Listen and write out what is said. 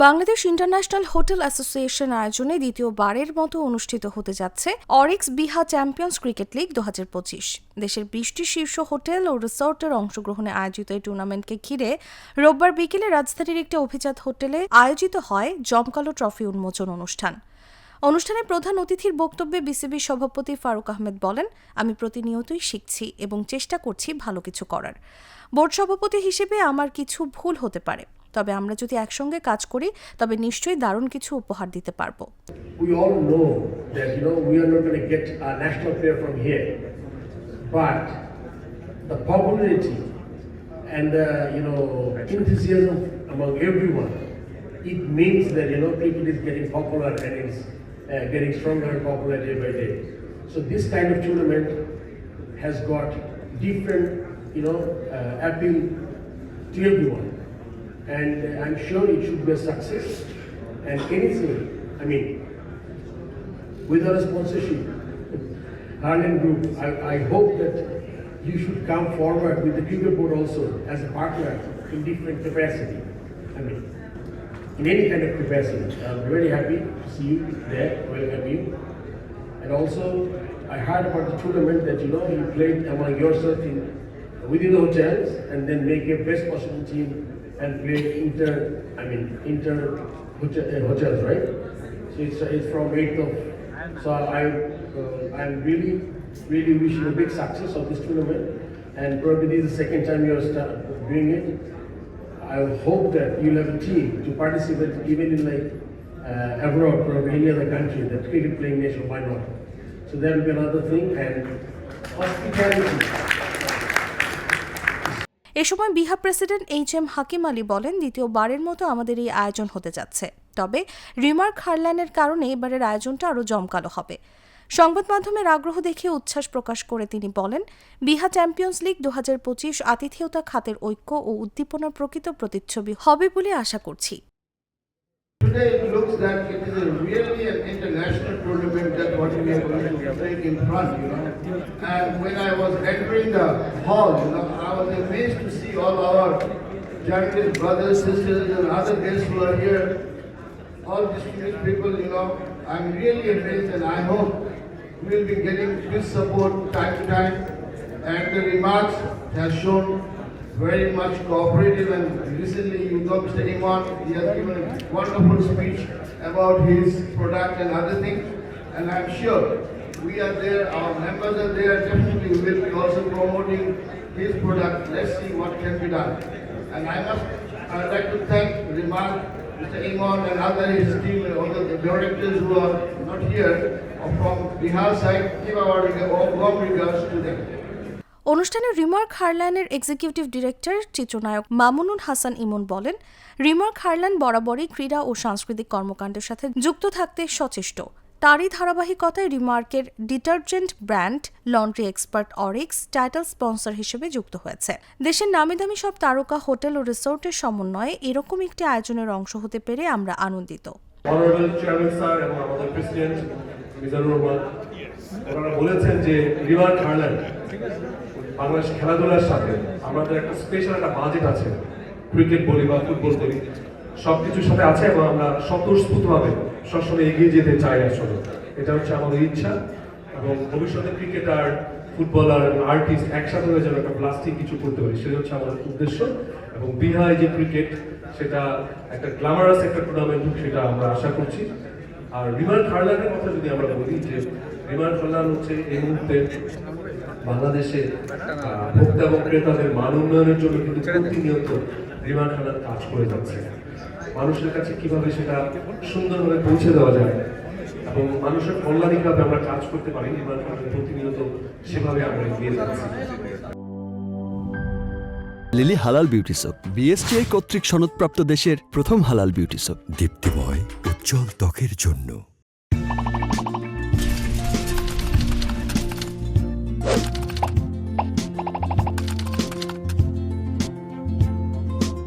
Bangladesh international hotel association আয়োজনে দ্বিতীয়বারের মতো অনুষ্ঠিত হতে যাচ্ছে অরিক্স বিহা চ্যাম্পিয়ন্স ক্রিকেট লিগ 2025। দেশের 20টি শীর্ষ হোটেল ও রিসোর্টের অংশগ্রহণে আয়োজিত এই টুর্নামেন্টকে ঘিরে রোববার বিকেলে রাজধানীর একটি অভিজাত হোটেলে আয়োজিত হয় জমকালো ট্রফি উন্মোচন অনুষ্ঠানে প্রধান অতিথির বক্তব্যে বিসিবি সভাপতি ফারুক আহমেদ বলেন, আমি প্রতিনিয়তই শিখছি এবং চেষ্টা করছি ভালো কিছু করার। বোর্ড সভাপতি হিসেবে আমার কিছু ভুল হতে পারে, তবে আমরা যদি একসঙ্গে কাজ করি তবে নিশ্চয়ই দারুণ কিছু উপহার দিতে পারব। We all know that we are not going to get a national player from here, but the popularity and the enthusiasm among everyone, it means that cricket is getting popular and it's getting stronger and popular day by day. So this kind of tournament has got different appeal to everyone. And I'm sure it should be a success. And anything, without a sponsorship, Harlan Group, I hope that you should come forward with the cricket board also as a partner in different capacity. In any kind of capacity. I'm very happy to see you there, welcome you. And also, I heard about the tournament that you played among yourself within the hotels and then make your best possible team and play inter hotels, right? So it's from 8th of. So I'm really wishing a big success of this tournament, and probably this is the second time you're doing it. I hope that you'll have a team to participate even in abroad, probably any other country, that cricket playing nation, why not? So that will be another thing, and hospitality. এ সময় বিহা president HM. হাকিম আলী বলেন, দ্বিতীয়বারের মতো আমাদের এই আয়োজন হতে যাচ্ছে, তবে রিমার্ক হারল্যান্ডের কারণে এবারের আয়োজনটা আরও জমকালো হবে। সংবাদ মাধ্যমের আগ্রহ দেখে উচ্ছ্বাস প্রকাশ করে তিনি বলেন, বিহা চ্যাম্পিয়ন্স লিগ 2025 আতিথেয়তা খাতের ঐক্য ও উদ্দীপনার প্রকৃত প্রতিচ্ছবি হবে বলে আশা করছি। Today it looks like it is really an international tournament that what we are going to take in front, And when I was entering the hall, I was amazed to see all our journalist brothers, sisters, and other guests who are here. All distinguished people, I'm really amazed, and I hope we will be getting this support time to time. And the remarks has shown very much cooperative, and recently Mr. Iman, he has given a wonderful speech about his product and other things, and I'm sure we are there, our members are there, definitely we will be also promoting his product. Let's see what can be done. And I'd like to thank Remark, Mr. Iman and other his team, all the directors who are not here from Bihar side, give our warm regards to them. অনুষ্ঠানে Remark হারল্যান্ডের executive director চিত্রনায়ক মামুনুল হাসান ইমন বলেন, remark Harland বরাবরই ক্রীড়া ও সাংস্কৃতিক কর্মকাণ্ডের সাথে যুক্ত থাকতে সচেষ্ট। তারই ধারাবাহিকতায় রিমার্কের detergent brand laundry expert Orix title sponsor হিসেবে যুক্ত হয়েছে। দেশের নামিদামি সব তারকা হোটেল ও রিসোর্টের সমন্বয়ে এরকম একটি আয়োজনের অংশ হতে পেরে আমরা আনন্দিত। ওনারা বলেছেন যে রিমার্ক হারল্যান্ড বাংলাদেশ খেলাধুলার সাথে আমাদের একটা স্পেশাল একটা বাজেট আছে, ক্রিকেট বলি বা ফুটবল বলি সবকিছুর সাথে আছে, এবং আমরা স্বতঃস্ফূর্তভাবে সবসময় এগিয়ে যেতে চাই। আসলে এটা হচ্ছে আমাদের ইচ্ছা, এবং ভবিষ্যতে ক্রিকেটার, ফুটবলার, আর্টিস্ট একসাথে হয়ে যেন একটা প্লাস্টিক কিছু করতে পারি, সেটা হচ্ছে আমাদের উদ্দেশ্য। এবং বিহায় যে ক্রিকেট, সেটা একটা গ্ল্যামারাস একটা টুর্নামেন্ট, সেটা আমরা আশা করছি। আর রিমার্ক হারল্যান্ডের কথা যদি আমরা বলি, যে রিমার্ক হারল্যান্ড হচ্ছে এই মুহূর্তে বাংলাদেশে ভোক্তা এবং ক্রেতাদের মান উন্নয়নের জন্য কিন্তু প্রতিনিয়ত রিমার্ক হারল্যান্ড কাজ করে যাচ্ছে। মানুষের কাছে কিভাবে সেটা সুন্দরভাবে পৌঁছে দেওয়া যায় এবং মানুষের কল্যাণে কিভাবে আমরা কাজ করতে পারি, রিমার্ক হারল্যান্ড প্রতিনিয়ত সেভাবে আমরা এগিয়ে যাচ্ছি। লিলি হালাল বিউটি সোপ, বিএসটিআই কর্তৃক সনদপ্রাপ্ত দেশের প্রথম হালাল বিউটি সোপ, দীপ্তিময় উজ্জ্বল ত্বকের জন্য।